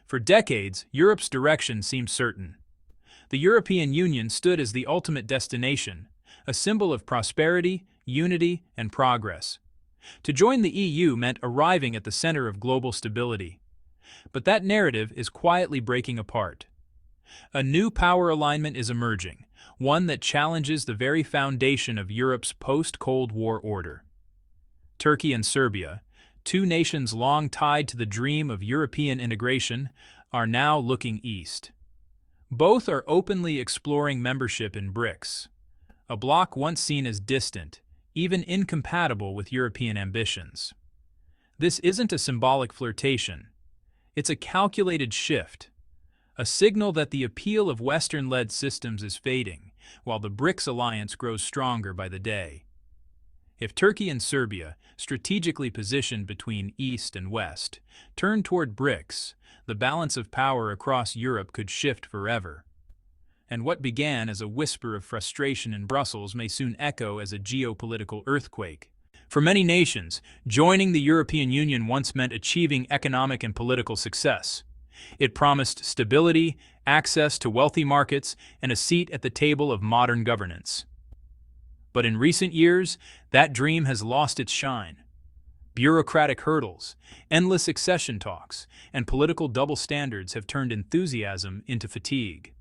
For decades, Europe's direction seemed certain. The European Union stood as the ultimate destination, a symbol of prosperity, unity, and progress. To join the EU meant arriving at the center of global stability. But that narrative is quietly breaking apart. A new power alignment is emerging, one that challenges the very foundation of Europe's post-Cold War order. Turkey and Serbia, two nations long tied to the dream of European integration, are now looking east. Both are openly exploring membership in BRICS, a bloc once seen as distant, even incompatible with European ambitions. This isn't a symbolic flirtation. It's a calculated shift, a signal that the appeal of Western-led systems is fading, while the BRICS alliance grows stronger by the day. If Turkey and Serbia, strategically positioned between East and West, turn toward BRICS, the balance of power across Europe could shift forever. And what began as a whisper of frustration in Brussels may soon echo as a geopolitical earthquake. For many nations, joining the European Union once meant achieving economic and political success. It promised stability, access to wealthy markets, and a seat at the table of modern governance. But in recent years, that dream has lost its shine. Bureaucratic hurdles, endless accession talks, and political double standards have turned enthusiasm into fatigue.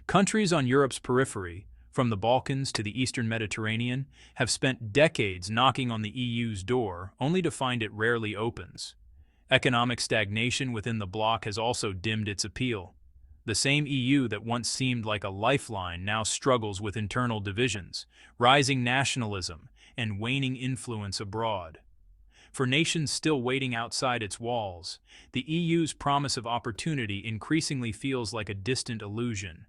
Countries on Europe's periphery, from the Balkans to the Eastern Mediterranean, have spent decades knocking on the EU's door, only to find it rarely opens. Economic stagnation within the bloc has also dimmed its appeal. The same EU that once seemed like a lifeline now struggles with internal divisions, rising nationalism, and waning influence abroad. For nations still waiting outside its walls, the EU's promise of opportunity increasingly feels like a distant illusion.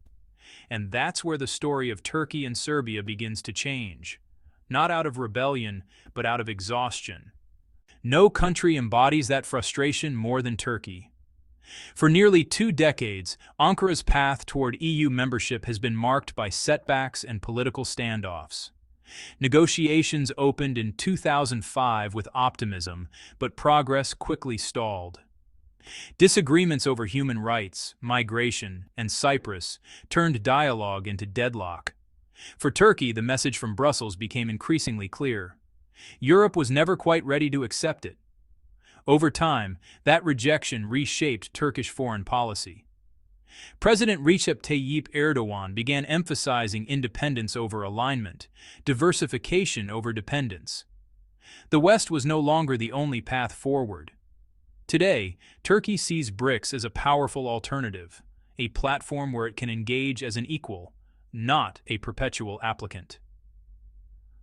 And that's where the story of Turkey and Serbia begins to change. Not out of rebellion, but out of exhaustion. No country embodies that frustration more than Turkey. For nearly 2 decades, Ankara's path toward EU membership has been marked by setbacks and political standoffs. Negotiations opened in 2005 with optimism, but progress quickly stalled. Disagreements over human rights, migration, and Cyprus turned dialogue into deadlock. For Turkey, the message from Brussels became increasingly clear. Europe was never quite ready to accept it. Over time, that rejection reshaped Turkish foreign policy. President Recep Tayyip Erdogan began emphasizing independence over alignment, diversification over dependence. The West was no longer the only path forward. Today, Turkey sees BRICS as a powerful alternative, a platform where it can engage as an equal, not a perpetual applicant.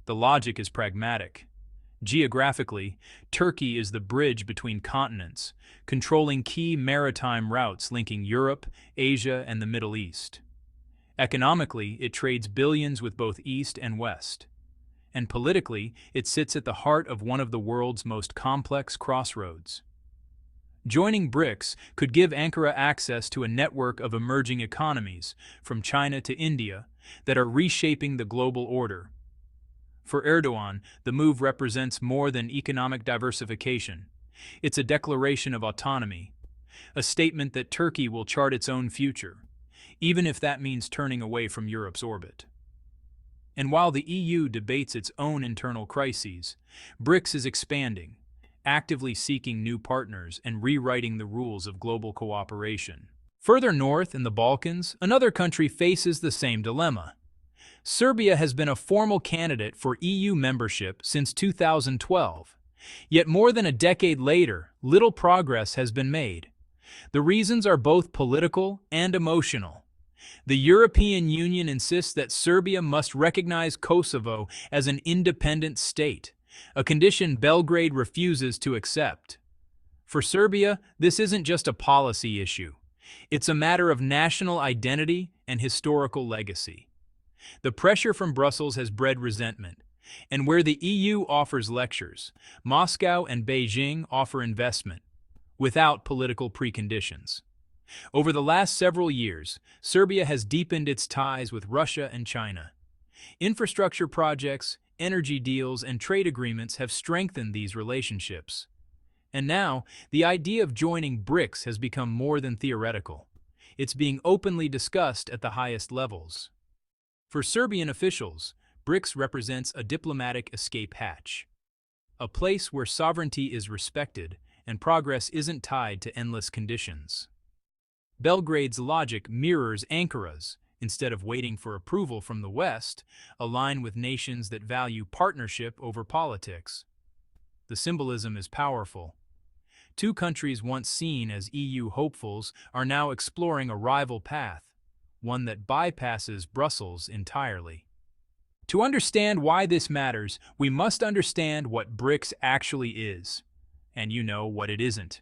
The logic is pragmatic. Geographically, Turkey is the bridge between continents, controlling key maritime routes linking Europe, Asia, and the Middle East. Economically, it trades billions with both East and West. And politically, it sits at the heart of one of the world's most complex crossroads. Joining BRICS could give Ankara access to a network of emerging economies, from China to India, that are reshaping the global order. For Erdogan, the move represents more than economic diversification. It's a declaration of autonomy, a statement that Turkey will chart its own future, even if that means turning away from Europe's orbit. And while the EU debates its own internal crises, BRICS is expanding, actively seeking new partners and rewriting the rules of global cooperation. Further north in the Balkans, another country faces the same dilemma. Serbia has been a formal candidate for EU membership since 2012. Yet more than a decade later, little progress has been made. The reasons are both political and emotional. The European Union insists that Serbia must recognize Kosovo as an independent state, a condition Belgrade refuses to accept. For Serbia, this isn't just a policy issue. It's a matter of national identity and historical legacy. The pressure from Brussels has bred resentment, and where the EU offers lectures, Moscow and Beijing offer investment, without political preconditions. Over the last several years, Serbia has deepened its ties with Russia and China. Infrastructure projects, energy deals, and trade agreements have strengthened these relationships. And now, the idea of joining BRICS has become more than theoretical. It's being openly discussed at the highest levels. For Serbian officials, BRICS represents a diplomatic escape hatch, a place where sovereignty is respected and progress isn't tied to endless conditions. Belgrade's logic mirrors Ankara's. Instead of waiting for approval from the West, align with nations that value partnership over politics. The symbolism is powerful. Two countries once seen as EU hopefuls are now exploring a rival path, one that bypasses Brussels entirely. To understand why this matters, we must understand what BRICS actually is. And you know what it isn't.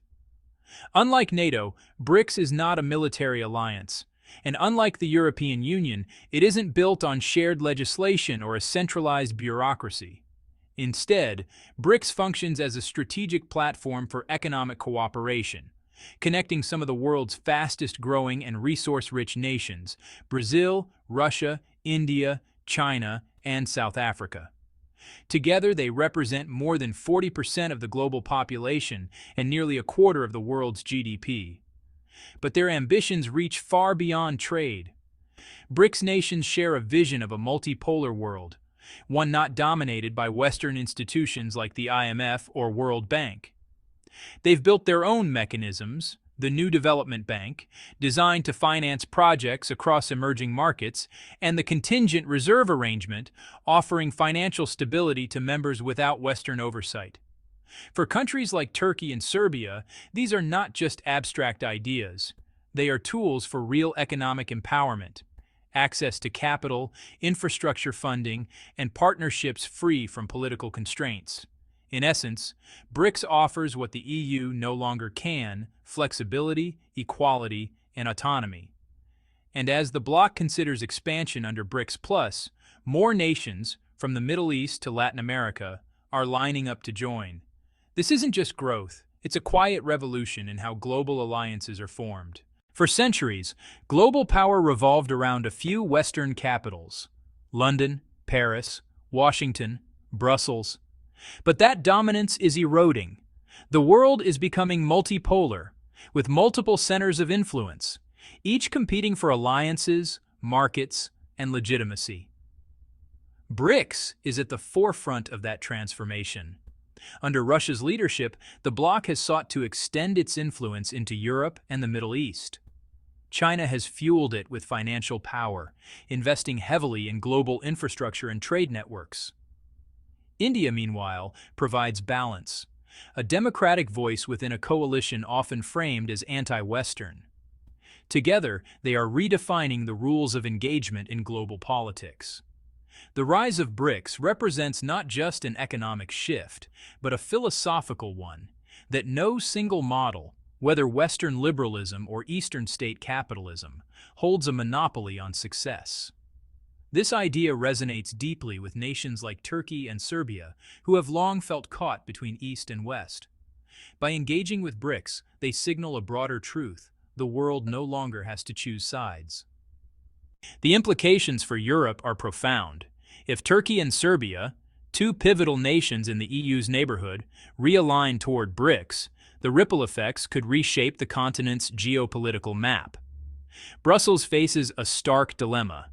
Unlike NATO, BRICS is not a military alliance. And unlike the European Union, it isn't built on shared legislation or a centralized bureaucracy. Instead, BRICS functions as a strategic platform for economic cooperation, connecting some of the world's fastest-growing and resource-rich nations: Brazil, Russia, India, China, and South Africa. Together, they represent more than 40% of the global population and nearly a quarter of the world's GDP. But their ambitions reach far beyond trade. BRICS nations share a vision of a multipolar world, one not dominated by Western institutions like the IMF or World Bank. They've built their own mechanisms, the New Development Bank, designed to finance projects across emerging markets, and the Contingent Reserve Arrangement, offering financial stability to members without Western oversight. For countries like Turkey and Serbia, these are not just abstract ideas. They are tools for real economic empowerment, access to capital, infrastructure funding, and partnerships free from political constraints. In essence, BRICS offers what the EU no longer can: flexibility, equality, and autonomy. And as the bloc considers expansion under BRICS+, more nations, from the Middle East to Latin America, are lining up to join. This isn't just growth, it's a quiet revolution in how global alliances are formed. For centuries, global power revolved around a few Western capitals: London, Paris, Washington, Brussels. But that dominance is eroding. The world is becoming multipolar, with multiple centers of influence, each competing for alliances, markets, and legitimacy. BRICS is at the forefront of that transformation. Under Russia's leadership, the bloc has sought to extend its influence into Europe and the Middle East. China has fueled it with financial power, investing heavily in global infrastructure and trade networks. India, meanwhile, provides balance, a democratic voice within a coalition often framed as anti-Western. Together, they are redefining the rules of engagement in global politics. The rise of BRICS represents not just an economic shift, but a philosophical one, that no single model, whether Western liberalism or Eastern state capitalism, holds a monopoly on success. This idea resonates deeply with nations like Turkey and Serbia, who have long felt caught between East and West. By engaging with BRICS, they signal a broader truth: the world no longer has to choose sides. The implications for Europe are profound. If Turkey and Serbia, two pivotal nations in the EU's neighborhood, realign toward BRICS, the ripple effects could reshape the continent's geopolitical map. Brussels faces a stark dilemma: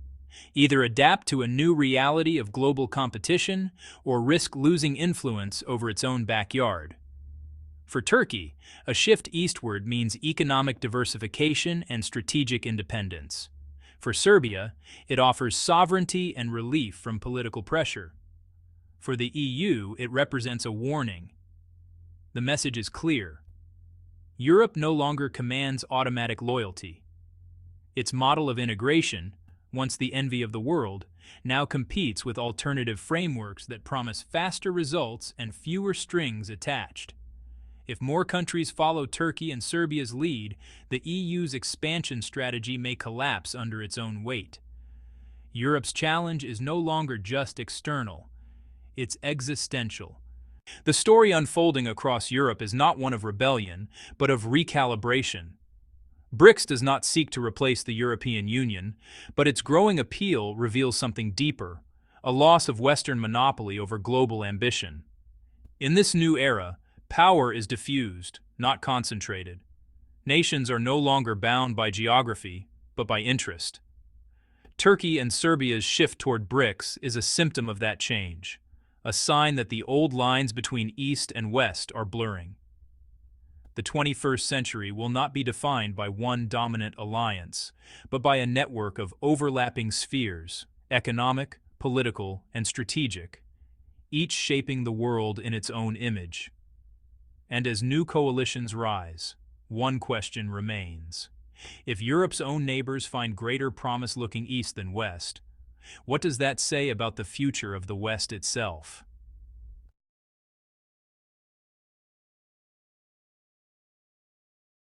either adapt to a new reality of global competition or risk losing influence over its own backyard. For Turkey, a shift eastward means economic diversification and strategic independence. For Serbia, it offers sovereignty and relief from political pressure. For the EU, it represents a warning. The message is clear. Europe no longer commands automatic loyalty. Its model of integration, once the envy of the world, now competes with alternative frameworks that promise faster results and fewer strings attached. If more countries follow Turkey and Serbia's lead, the EU's expansion strategy may collapse under its own weight. Europe's challenge is no longer just external, it's existential. The story unfolding across Europe is not one of rebellion, but of recalibration. BRICS does not seek to replace the European Union, but its growing appeal reveals something deeper: a loss of Western monopoly over global ambition. In this new era, Power is diffused, not concentrated. Nations are no longer bound by geography, but by interest. Turkey and Serbia's shift toward BRICS is a symptom of that change, a sign that the old lines between East and West are blurring. The 21st century will not be defined by one dominant alliance, but by a network of overlapping spheres, economic, political, and strategic, each shaping the world in its own image. And as new coalitions rise, one question remains. If Europe's own neighbors find greater promise looking east than west, what does that say about the future of the West itself?